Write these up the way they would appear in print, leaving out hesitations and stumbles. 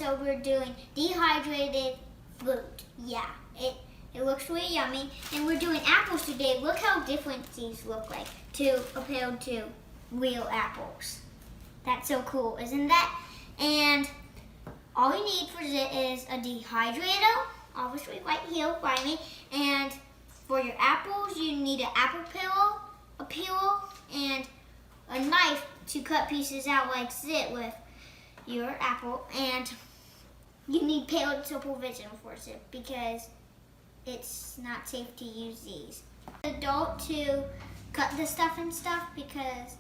episode we're doing dehydrated fruit. Yeah, it looks really yummy. And we're doing apples today. Look how different these look like compared to real apples. That's so cool, isn't that? And all you need for it is a dehydrator, obviously right here by me. And for your apples, you need an apple peeler, and a knife to cut pieces out like this with your apple. And you need parental supervision for it because it's not safe to use these. Adult to cut the stuff and stuff because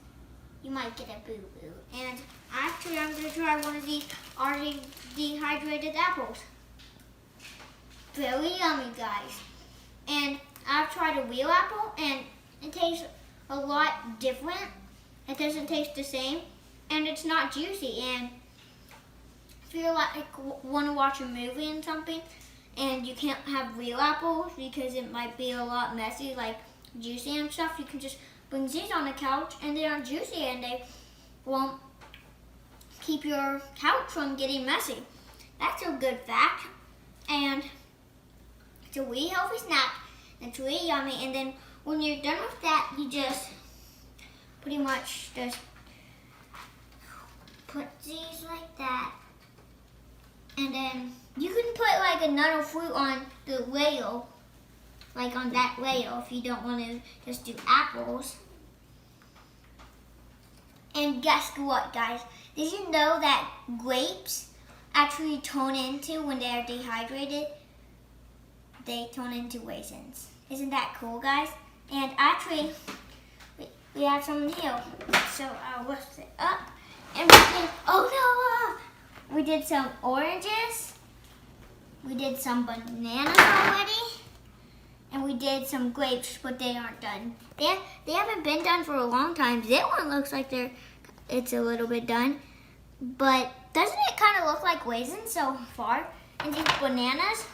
you might get a boo-boo. And actually, I'm going to try one of these already dehydrated apples. Very yummy, guys. And I've tried a real apple, and it tastes a lot different. It doesn't taste the same, and it's not juicy. And if you want to watch a movie and something, and you can't have real apples because it might be a lot messy, like juicy and stuff, you can just bring these on the couch, and they are juicy, and they won't keep your couch from getting messy. That's a good fact. And it's a really healthy snack. It's really yummy. And then when you're done with that, you just pretty much just put these like that. And then you can put like another fruit on the rail, like on that rail, if you don't want to just do apples. And guess what, guys? Did you know that grapes actually turn into, when they are dehydrated, they turn into raisins? Isn't that cool, guys? And actually, we have some here. So I'll lift it up. And we did some oranges. We did some bananas already. And we did some grapes, but they aren't done. They haven't been done for a long time. This one looks like it's a little bit done. But doesn't it kind of look like raisins so far? And these bananas,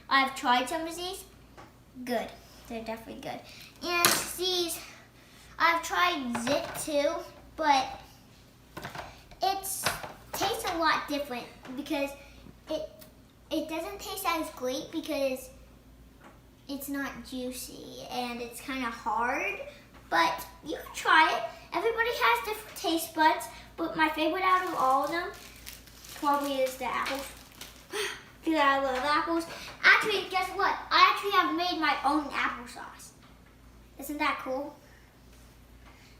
I've tried some of these. Good. They're definitely good. And these, I've tried zit too, but it tastes a lot different because it doesn't taste as great because it's not juicy and it's kind of hard, but you can try it. Everybody has different taste buds, but my favorite out of all of them probably is the apples. Because I love apples. Actually, guess what? I actually have made my own applesauce. Isn't that cool?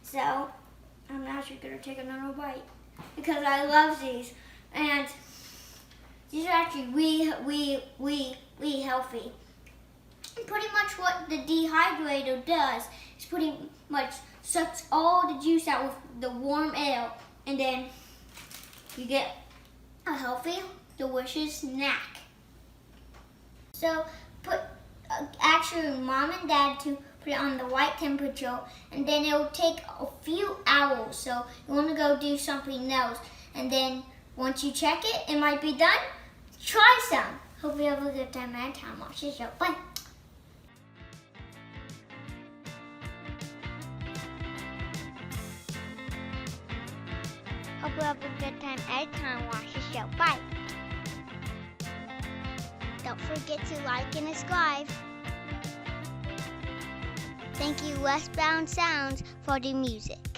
So, I'm actually going to take another bite because I love these. And these are actually really healthy. And pretty much what the dehydrator does is pretty much sucks all the juice out with the warm air, and then you get a healthy, delicious snack. So actually mom and dad to put it on the right temperature, and then it'll take a few hours. So you want to go do something else, and then once you check it, it might be done. Try some. Hope you have a good time at time. Watch this show. Bye. Hope you have a good time anytime. Watch the show. Bye. Don't forget to like and subscribe. Thank you, Westbound Sounds, for the music.